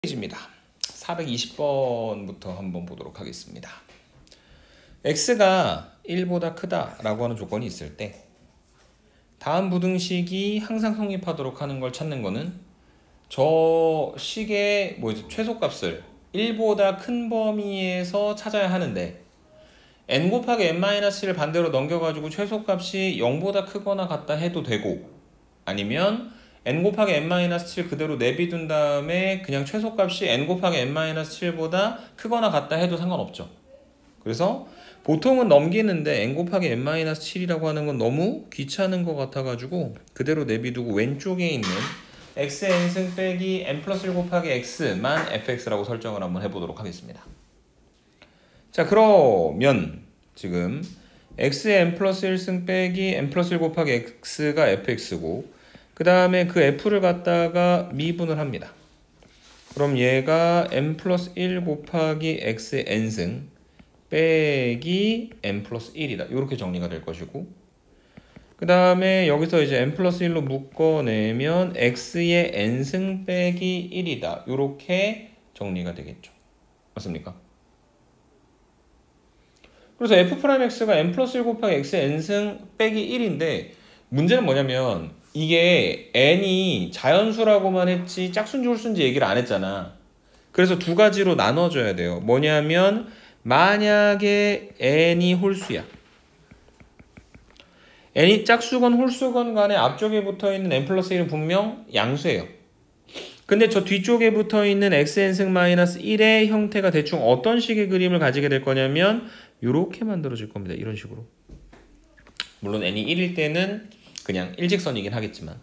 페이지입니다. 420번부터 한번 보도록 하겠습니다. x가 1보다 크다라고 하는 조건이 있을 때 다음 부등식이 항상 성립하도록 하는 걸 찾는 거는 저 식의 최소값을 1보다 큰 범위에서 찾아야 하는데 n 곱하기 n-1을 반대로 넘겨가지고 최소값이 0보다 크거나 같다 해도 되고, 아니면 n 곱하기 n-7 그대로 내비둔 다음에 그냥 최소값이 n 곱하기 n-7보다 크거나 같다 해도 상관없죠. 그래서 보통은 넘기는데 n 곱하기 n-7이라고 하는 건 너무 귀찮은 것 같아가지고 그대로 내비두고 왼쪽에 있는 xn승 빼기 n 플러스 1 곱하기 x만 fx라고 설정을 한번 해보도록 하겠습니다. 자, 그러면 지금 xn 플러스 1승 빼기 n 플러스 1 곱하기 x가 fx고, 그 다음에 그 f를 갖다가 미분을 합니다. 그럼 얘가 n 플러스 1 곱하기 xn승 빼기 n 플러스 1이다. 이렇게 정리가 될 것이고, 그 다음에 여기서 이제 n 플러스 1로 묶어내면 x의 n승 빼기 1이다. 이렇게 정리가 되겠죠. 맞습니까? 그래서 f'x가 n 플러스 1 곱하기 x의 n승 빼기 1인데, 문제는 뭐냐면 이게 n이 자연수라고만 했지 짝수인지 홀수인지 얘기를 안 했잖아. 그래서 두 가지로 나눠줘야 돼요. 뭐냐면 만약에 n이 홀수야, n이 짝수건 홀수건 간에 앞쪽에 붙어있는 n 플러스 1은 분명 양수예요. 근데 저 뒤쪽에 붙어있는 xn승 마이너스 1의 형태가 대충 어떤 식의 그림을 가지게 될 거냐면 이렇게 만들어질 겁니다. 이런 식으로. 물론 n이 1일 때는 그냥 일직선이긴 하겠지만,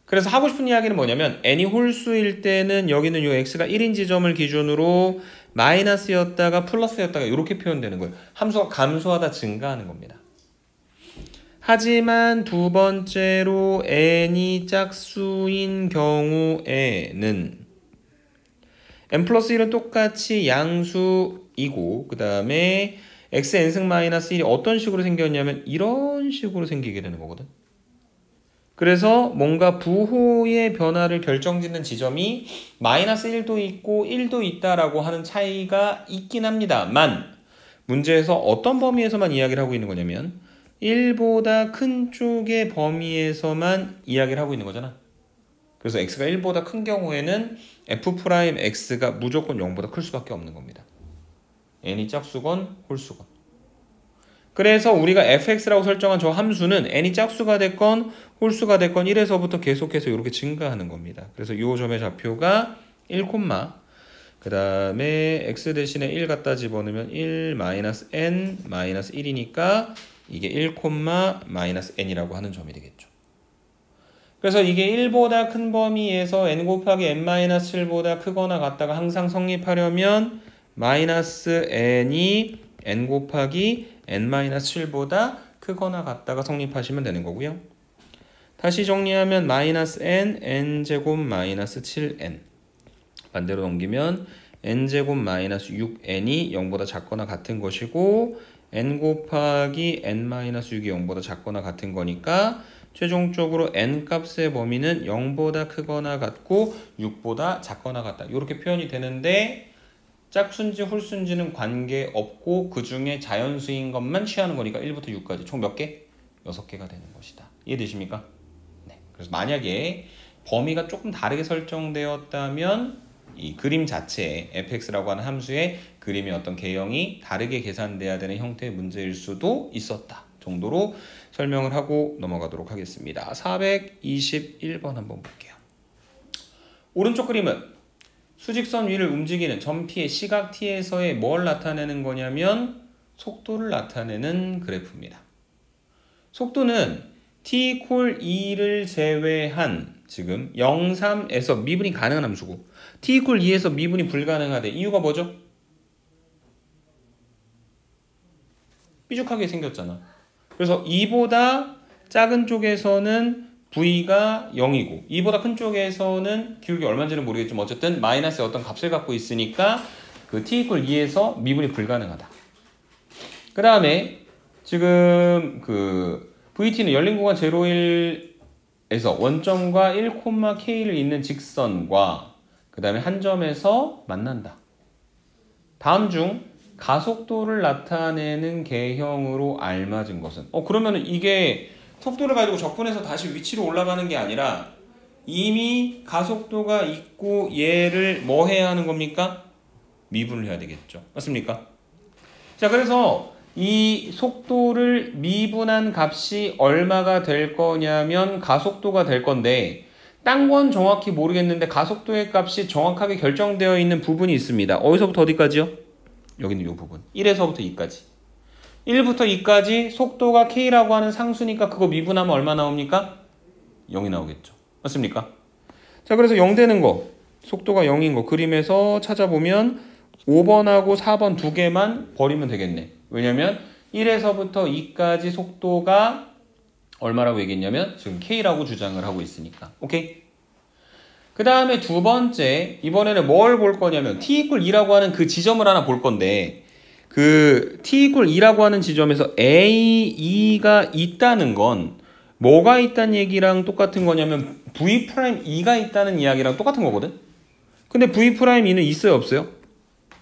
그래서 하고 싶은 이야기는 뭐냐면 n이 홀수일 때는 여기는 이 x가 1인 지점을 기준으로 마이너스였다가 플러스였다가 이렇게 표현되는 거예요. 함수가 감소하다 증가하는 겁니다. 하지만 두 번째로 n이 짝수인 경우에는 n 플러스 1은 똑같이 양수이고, 그 다음에 xn승 마이너스 1이 어떤 식으로 생겼냐면 이런 식으로 생기게 되는 거거든. 그래서 뭔가 부호의 변화를 결정짓는 지점이 마이너스 1도 있고 1도 있다라고 하는 차이가 있긴 합니다만, 문제에서 어떤 범위에서만 이야기를 하고 있는 거냐면 1보다 큰 쪽의 범위에서만 이야기를 하고 있는 거잖아. 그래서 x가 1보다 큰 경우에는 f'x가 무조건 0보다 클 수밖에 없는 겁니다. n이 짝수건 홀수건. 그래서 우리가 fx라고 설정한 저 함수는 n이 짝수가 됐건 홀수가 됐건 1에서부터 계속해서 이렇게 증가하는 겁니다. 그래서 이 점의 좌표가 1, 그 다음에 x 대신에 1 갖다 집어넣으면 1 마이너스 n 마이너스 1이니까 이게 1, 마이너스 n이라고 하는 점이 되겠죠. 그래서 이게 1보다 큰 범위에서 n 곱하기 n-7보다 크거나 같다가 항상 성립하려면 마이너스 n이 n 곱하기 n-7보다 크거나 같다가 성립하시면 되는 거고요. 다시 정리하면 마이너스 n, n제곱 마이너스 7n. 반대로 넘기면 n제곱 마이너스 6n이 0보다 작거나 같은 것이고, n 곱하기 n-6이 0보다 작거나 같은 거니까 최종적으로 n 값의 범위는 0보다 크거나 같고 6보다 작거나 같다. 이렇게 표현이 되는데, 짝수인지 홀수인지는 관계없고 그 중에 자연수인 것만 취하는 거니까 1부터 6까지 총 몇 개? 6개가 되는 것이다. 이해되십니까? 네. 그래서 만약에 범위가 조금 다르게 설정되었다면 이 그림 자체에 fx라고 하는 함수의 그림의 어떤 개형이 다르게 계산돼야 되는 형태의 문제일 수도 있었다 정도로 설명을 하고 넘어가도록 하겠습니다. 421번 한번 볼게요. 오른쪽 그림은 수직선 위를 움직이는 점 P의 시각 T에서의 뭘 나타내는 거냐면 속도를 나타내는 그래프입니다. 속도는 T = 2를 제외한 지금 0, 3에서 미분이 가능한 함수고, T = 2에서 미분이 불가능하대. 이유가 뭐죠? 삐죽하게 생겼잖아. 그래서 2보다 작은 쪽에서는 V가 0이고 2보다 큰 쪽에서는 기울기 얼마인지는 모르겠지만 어쨌든 마이너스의 어떤 값을 갖고 있으니까 그 t = 2에서 미분이 불가능하다. 그 다음에 지금 그 VT는 열린 공간 0, 1에서 원점과 1, k를 잇는 직선과 그 다음에 한 점에서 만난다. 다음 중 가속도를 나타내는 개형으로 알맞은 것은? 그러면은 이게 속도를 가지고 적분해서 다시 위치로 올라가는 게 아니라 이미 가속도가 있고 얘를 뭐 해야 하는 겁니까? 미분을 해야 되겠죠. 맞습니까? 자, 그래서 이 속도를 미분한 값이 얼마가 될 거냐면 가속도가 될 건데 딴 건 정확히 모르겠는데 가속도의 값이 정확하게 결정되어 있는 부분이 있습니다. 어디서부터 어디까지요? 여기는 이 부분. 1에서부터 2까지. 1부터 2까지 속도가 K라고 하는 상수니까 그거 미분하면 얼마 나옵니까? 0이 나오겠죠. 맞습니까? 자, 그래서 0 되는 거, 속도가 0인 거 그림에서 찾아보면 5번하고 4번 두 개만 버리면 되겠네. 왜냐면 1에서부터 2까지 속도가 얼마라고 얘기했냐면 지금 K라고 주장을 하고 있으니까. 오케이? 그 다음에 두 번째, 이번에는 뭘 볼 거냐면 t=2라고 하는 그 지점을 하나 볼 건데 그 t=2라고 하는 지점에서 a,e가 있다는 건 뭐가 있다는 얘기랑 똑같은 거냐면 v'2가 있다는 이야기랑 똑같은 거거든? 근데 v'2는 있어요, 없어요?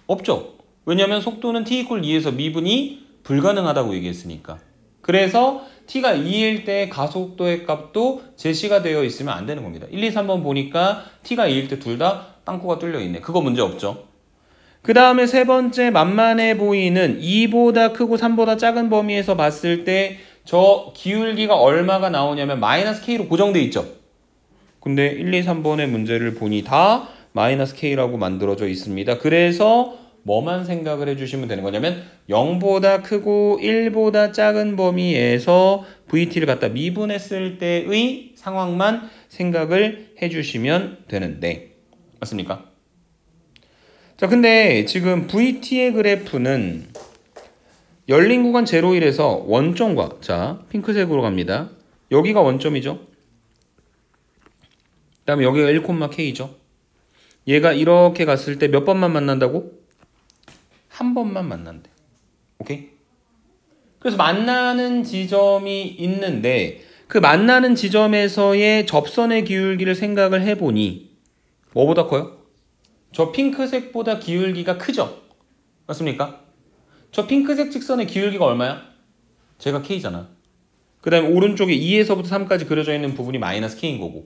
없죠. 왜냐면 속도는 t=2에서 미분이 불가능하다고 얘기했으니까. 그래서 t가 2일 때 가속도의 값도 제시가 되어 있으면 안 되는 겁니다. 1, 2, 3번 보니까 t가 2일 때 둘 다 빵꾸가 뚫려 있네. 그거 문제 없죠. 그 다음에 세 번째 만만해 보이는 2보다 크고 3보다 작은 범위에서 봤을 때 저 기울기가 얼마가 나오냐면 마이너스 k로 고정돼 있죠. 근데 1, 2, 3번의 문제를 보니 다 마이너스 k라고 만들어져 있습니다. 그래서 뭐만 생각을 해주시면 되는 거냐면 0보다 크고 1보다 작은 범위에서 VT를 갖다 미분했을 때의 상황만 생각을 해주시면 되는데 맞습니까? 자, 근데 지금 VT의 그래프는 열린 구간 0, 1에서 원점과 자 핑크색으로 갑니다. 여기가 원점이죠. 그 다음에 여기가 1,K죠. 얘가 이렇게 갔을 때 몇 번만 만난다고? 한 번만 만난대. 오케이? 그래서 만나는 지점이 있는데 그 만나는 지점에서의 접선의 기울기를 생각을 해보니 뭐보다 커요? 저 핑크색보다 기울기가 크죠? 맞습니까? 저 핑크색 직선의 기울기가 얼마야? 제가 K잖아. 그 다음에 오른쪽에 2에서부터 3까지 그려져 있는 부분이 마이너스 K인 거고.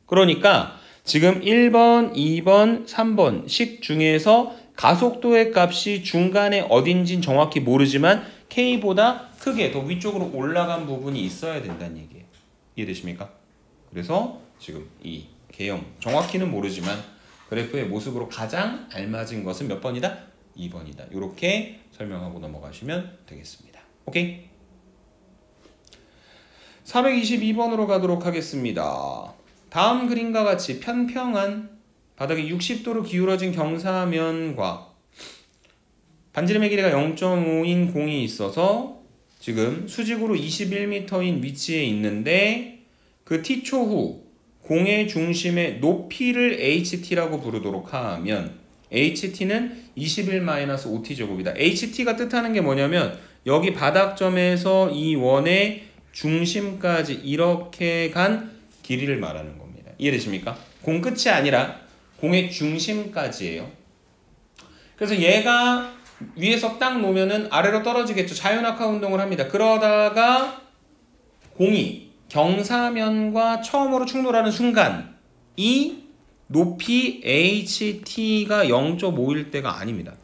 그러니까 지금 1번, 2번, 3번 식 중에서 가속도의 값이 중간에 어딘진 정확히 모르지만 K보다 크게 더 위쪽으로 올라간 부분이 있어야 된다는 얘기예요. 이해되십니까? 그래서 지금 이 개형 정확히는 모르지만 그래프의 모습으로 가장 알맞은 것은 몇 번이다? 2번이다. 이렇게 설명하고 넘어가시면 되겠습니다. 오케이? 422번으로 가도록 하겠습니다. 다음 그림과 같이 편평한 바닥이 60도로 기울어진 경사면과 반지름의 길이가 0.5인 공이 있어서 지금 수직으로 21m인 위치에 있는데 그 t초 후 공의 중심의 높이를 ht라고 부르도록 하면 ht는 21-5t제곱이다. ht가 뜻하는 게 뭐냐면 여기 바닥점에서 이 원의 중심까지 이렇게 간 길이를 말하는 겁니다. 이해되십니까? 공 끝이 아니라 공의 중심까지예요. 그래서 얘가 위에서 딱 놓으면은 아래로 떨어지겠죠. 자유낙하 운동을 합니다. 그러다가 공이 경사면과 처음으로 충돌하는 순간 이 높이 HT가 0.5일 때가 아닙니다.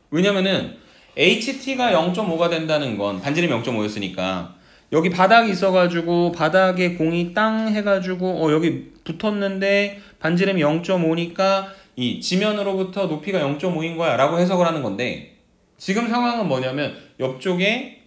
왜냐면은 HT가 0.5가 된다는 건 반지름이 0.5였으니까 여기 바닥이 있어가지고 바닥에 공이 땅 해가지고 여기 붙었는데 반지름이 0.5니까 이 지면으로부터 높이가 0.5인 거야 라고 해석을 하는 건데 지금 상황은 뭐냐면 옆쪽에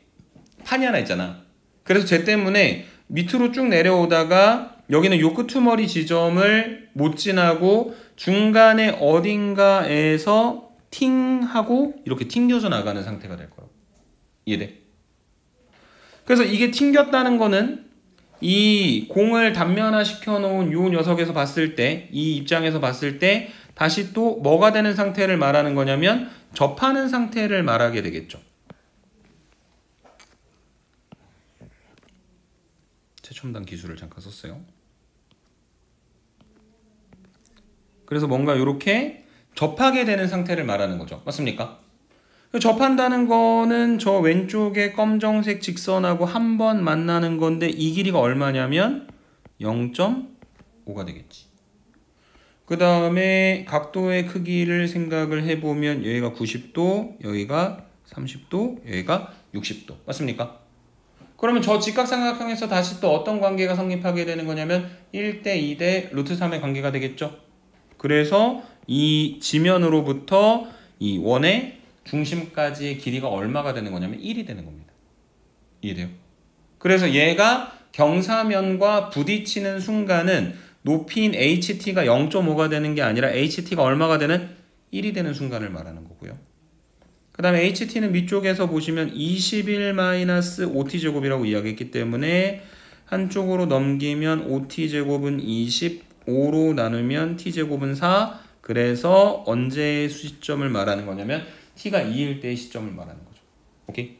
판이 하나 있잖아. 그래서 쟤 때문에 밑으로 쭉 내려오다가 여기는 요 끄트머리 지점을 못 지나고 중간에 어딘가에서 팅 하고 이렇게 튕겨져 나가는 상태가 될 거라고. 이해돼? 그래서 이게 튕겼다는 거는 이 공을 단면화 시켜놓은 요 녀석에서 봤을 때 이 입장에서 봤을 때 다시 또 뭐가 되는 상태를 말하는 거냐면 접하는 상태를 말하게 되겠죠. 최첨단 기술을 잠깐 썼어요. 그래서 뭔가 이렇게 접하게 되는 상태를 말하는 거죠. 맞습니까? 접한다는 거는 저 왼쪽에 검정색 직선하고 한 번 만나는 건데 이 길이가 얼마냐면 0.5가 되겠지. 그 다음에 각도의 크기를 생각을 해보면 여기가 90도, 여기가 30도, 여기가 60도. 맞습니까? 그러면 저 직각삼각형에서 다시 또 어떤 관계가 성립하게 되는 거냐면 1대 2대 루트 3의 관계가 되겠죠. 그래서 이 지면으로부터 이 원의 중심까지의 길이가 얼마가 되는 거냐면 1이 되는 겁니다. 이해돼요? 그래서 얘가 경사면과 부딪히는 순간은 높이인 HT가 0.5가 되는 게 아니라 HT가 얼마가 되는 1이 되는 순간을 말하는 거고요. 그 다음에 HT는 밑쪽에서 보시면 21-OT제곱이라고 이야기했기 때문에 한쪽으로 넘기면 OT제곱은 25로 나누면 T제곱은 4. 그래서 언제의 시점을 말하는 거냐면 T가 2일 때의 시점을 말하는 거죠. 오케이?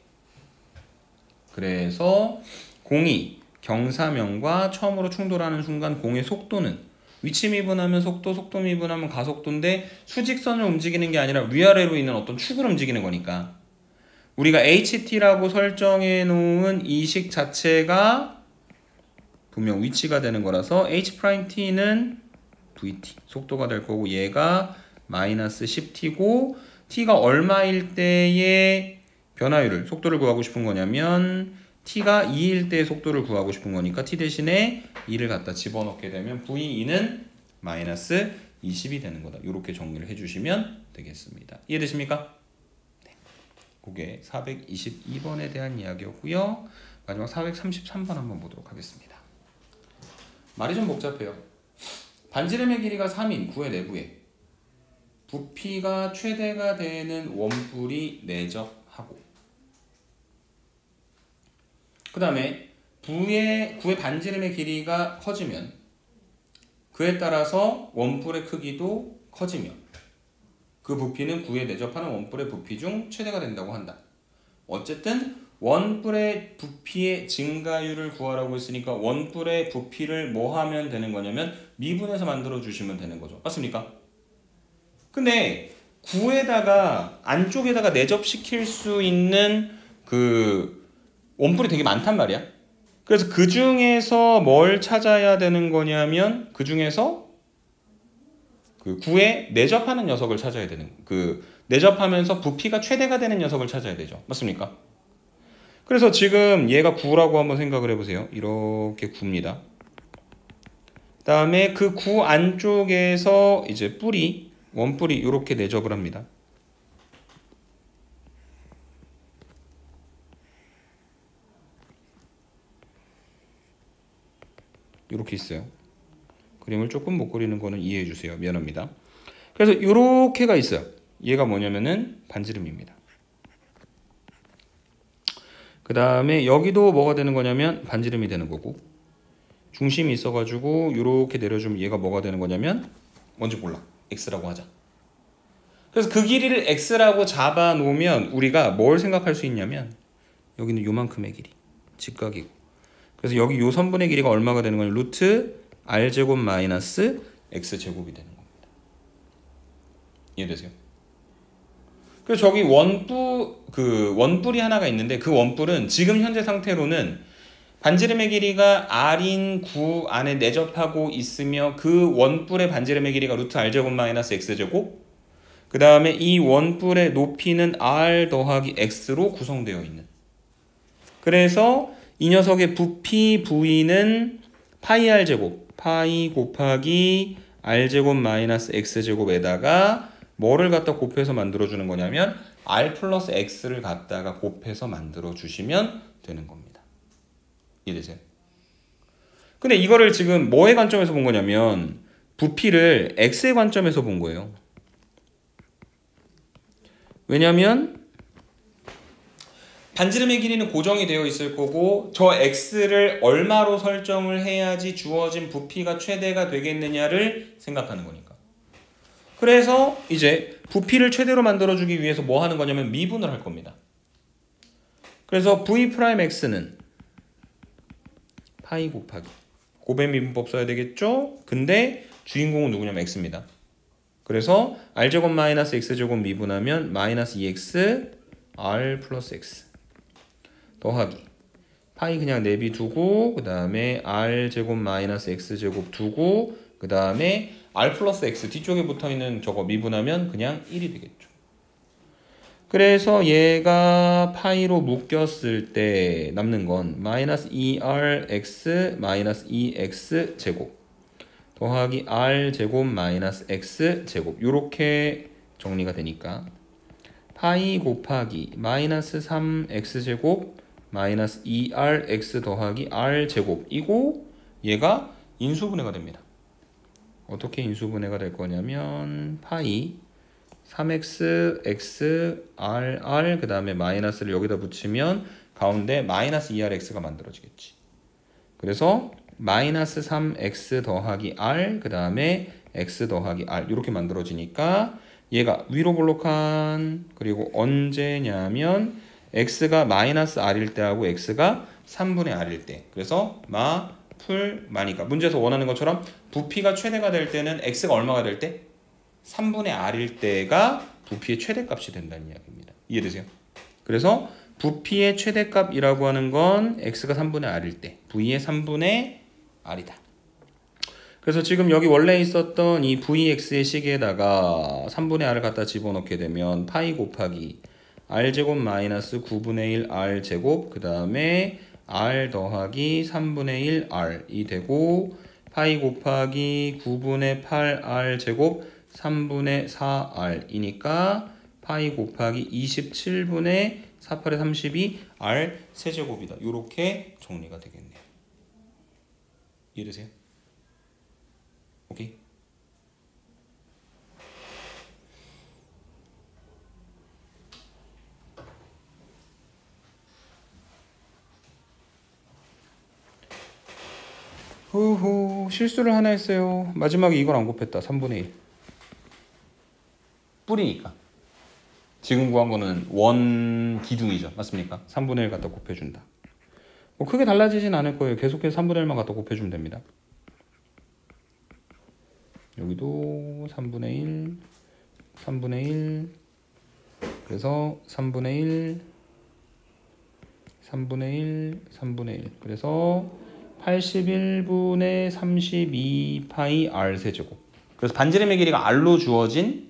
그래서 공이 경사면과 처음으로 충돌하는 순간 공의 속도는 위치 미분하면 속도, 속도 미분하면 가속도인데 수직선을 움직이는 게 아니라 위아래로 있는 어떤 축을 움직이는 거니까 우리가 HT라고 설정해 놓은 이 식 자체가 분명 위치가 되는 거라서 H'T는 VT 속도가 될 거고 얘가 마이너스 10T고 T가 얼마일 때의 변화율을 속도를 구하고 싶은 거냐면 T가 2일 때의 속도를 구하고 싶은 거니까 T 대신에 2를 갖다 집어넣게 되면 V2는 마이너스 20이 되는 거다. 이렇게 정리를 해주시면 되겠습니다. 이해되십니까? 네. 그게 422번에 대한 이야기였고요. 마지막 433번 한번 보도록 하겠습니다. 말이 좀 복잡해요. 반지름의 길이가 3인 구의 내부에 부피가 최대가 되는 원뿔이 내접하고 그 다음에 구의 반지름의 길이가 커지면 그에 따라서 원뿔의 크기도 커지며 그 부피는 구에 내접하는 원뿔의 부피 중 최대가 된다고 한다. 어쨌든 원뿔의 부피의 증가율을 구하라고 했으니까 원뿔의 부피를 뭐 하면 되는 거냐면 미분해서 만들어 주시면 되는 거죠. 맞습니까? 근데 구에다가 안쪽에다가 내접시킬 수 있는 그 원뿔이 되게 많단 말이야. 그래서 그 중에서 뭘 찾아야 되는 거냐면 그 중에서 그 구에 내접하는 녀석을 찾아야 되는 그 내접하면서 부피가 최대가 되는 녀석을 찾아야 되죠. 맞습니까? 그래서 지금 얘가 구라고 한번 생각을 해보세요. 이렇게 구입니다. 그다음에 그 구 안쪽에서 이제 뿌리 원뿔이 이렇게 내접을 합니다. 이렇게 있어요. 그림을 조금 못 그리는 거는 이해해 주세요. 미안합니다. 그래서 이렇게가 있어요. 얘가 뭐냐면은 반지름입니다. 그 다음에 여기도 뭐가 되는 거냐면 반지름이 되는 거고 중심이 있어가지고 이렇게 내려주면 얘가 뭐가 되는 거냐면 뭔지 몰라. X라고 하자. 그래서 그 길이를 X라고 잡아 놓으면 우리가 뭘 생각할 수 있냐면 여기는 요만큼의 길이 직각이고 그래서 여기 요 선분의 길이가 얼마가 되는 거냐면 루트 R제곱 마이너스 X제곱이 되는 겁니다. 이해되세요? 그래서 저기 원뿔이 하나가 있는데 그 원뿔은 지금 현재 상태로는 반지름의 길이가 R인 9 안에 내접하고 있으며 그 원뿔의 반지름의 길이가 루트 R제곱 마이너스 X제곱 그 다음에 이 원뿔의 높이는 R 더하기 X로 구성되어 있는 그래서 이 녀석의 부피 V는 파이 R제곱 파이 곱하기 R제곱 마이너스 X제곱에다가 뭐를 갖다 곱해서 만들어주는 거냐면 R 플러스 X를 갖다가 곱해서 만들어주시면 되는 겁니다. 이해되세요? 근데 이거를 지금 뭐의 관점에서 본 거냐면 부피를 X의 관점에서 본 거예요. 왜냐면 반지름의 길이는 고정이 되어 있을 거고 저 X를 얼마로 설정을 해야지 주어진 부피가 최대가 되겠느냐를 생각하는 거니까. 그래서 이제 부피를 최대로 만들어주기 위해서 뭐 하는 거냐면 미분을 할 겁니다. 그래서 V'X는 파이 곱하기 고배 미분법 써야 되겠죠? 근데 주인공은 누구냐면 X입니다. 그래서 r제곱 마이너스 x제곱 미분하면 마이너스 2x r 플러스 x 더하기 파이 그냥 내비두고 그 다음에 r제곱 마이너스 x제곱 두고 그 다음에 r 플러스 x 뒤쪽에 붙어있는 저거 미분하면 그냥 1이 되겠죠. 그래서 얘가 파이로 묶였을 때 남는 건 마이너스 2rx 마이너스 2x 제곱 더하기 r제곱 마이너스 x제곱 요렇게 정리가 되니까 파이 곱하기 마이너스 3x제곱 마이너스 2rx 더하기 r제곱 이고 얘가 인수분해가 됩니다. 어떻게 인수분해가 될 거냐면 파이 3x, x, r 그 다음에 마이너스를 여기다 붙이면 가운데 마이너스 2rx가 만들어지겠지. 그래서 마이너스 3x 더하기 r 그 다음에 x 더하기 r 이렇게 만들어지니까 얘가 위로 볼록한 그리고 언제냐면 x가 마이너스 r일 때하고 x가 3분의 r일 때 그래서 풀마니까 문제에서 원하는 것처럼 부피가 최대가 될 때는 x가 얼마가 될 때? 3분의 r일 때가 부피의 최대값이 된다는 이야기입니다. 이해되세요? 그래서 부피의 최대값이라고 하는 건 x가 3분의 r일 때 v의 3분의 r이다. 그래서 지금 여기 원래 있었던 이 vx의 식에다가 3분의 r을 갖다 집어넣게 되면 파이 곱하기 r제곱 마이너스 9분의 1 r제곱 그 다음에 r 더하기 3분의 1 r이 되고 파이 곱하기 9분의 8 r제곱 3분의 4r이니까 파이 곱하기 27분의 4, 8에 32 r 세제곱이다. 이렇게 정리가 되겠네요. 이해되세요? 오케이? 후후 실수를 하나 했어요. 마지막에 이걸 안 곱했다. 3분의 1 뿌리니까 지금 구한 거는 원 기둥이죠. 맞습니까? 3분의 1 갖다 곱해준다. 뭐 크게 달라지진 않을 거예요. 계속해서 3분의 1만 갖다 곱해주면 됩니다. 여기도 3분의 1 3분의 1 그래서 3분의 1 3분의 1 3분의 1 그래서 81분의 32 파이 r 세제곱. 그래서 반지름의 길이가 r로 주어진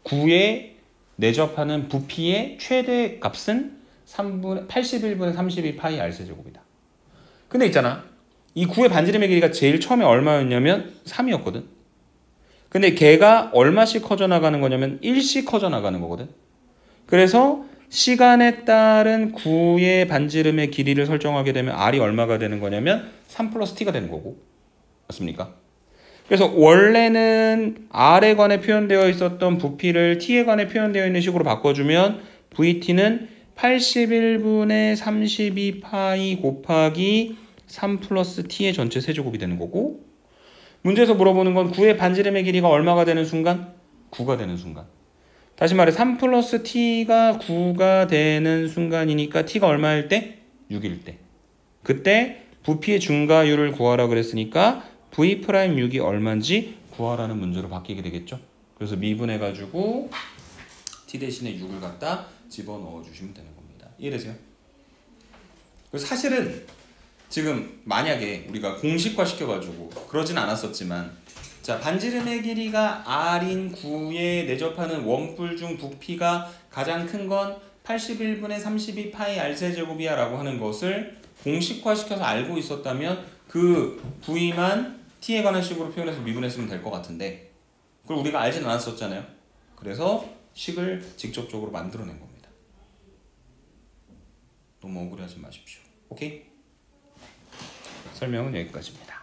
구에 내접하는 부피의 최대 값은 81분의 32 파이 r 세제곱이다. 근데 있잖아. 이 구의 반지름의 길이가 제일 처음에 얼마였냐면 3이었거든. 근데 걔가 얼마씩 커져 나가는 거냐면 1씩 커져 나가는 거거든. 그래서 시간에 따른 구의 반지름의 길이를 설정하게 되면 r이 얼마가 되는 거냐면 3 플러스 t가 되는 거고. 맞습니까? 그래서 원래는 r에 관해 표현되어 있었던 부피를 t에 관해 표현되어 있는 식으로 바꿔주면 vt는 81분의 32 파이 곱하기 3 플러스 t의 전체 세제곱이 되는 거고 문제에서 물어보는 건 9의 반지름의 길이가 얼마가 되는 순간? 9가 되는 순간. 다시 말해 3 플러스 t가 9가 되는 순간이니까 t가 얼마일 때? 6일 때. 그때 부피의 증가율을 구하라 그랬으니까 v'6이 얼마인지 구하라는 문제로 바뀌게 되겠죠. 그래서 미분해가지고 t 대신에 6을 갖다 집어넣어 주시면 되는 겁니다. 이해되세요? 그래서 사실은 지금 만약에 우리가 공식화 시켜가지고 그러진 않았었지만 자 반지름의 길이가 r인 9에 내접하는 원뿔 중 부피가 가장 큰 건 81분의 32 파이 r 세제곱이야 라고 하는 것을 공식화 시켜서 알고 있었다면 그 v만 t에 관한 식으로 표현해서 미분했으면 될 것 같은데 그걸 우리가 알진 않았었잖아요. 그래서 식을 직접적으로 만들어낸 겁니다. 너무 억울해하지 마십시오. 오케이? 설명은 여기까지입니다.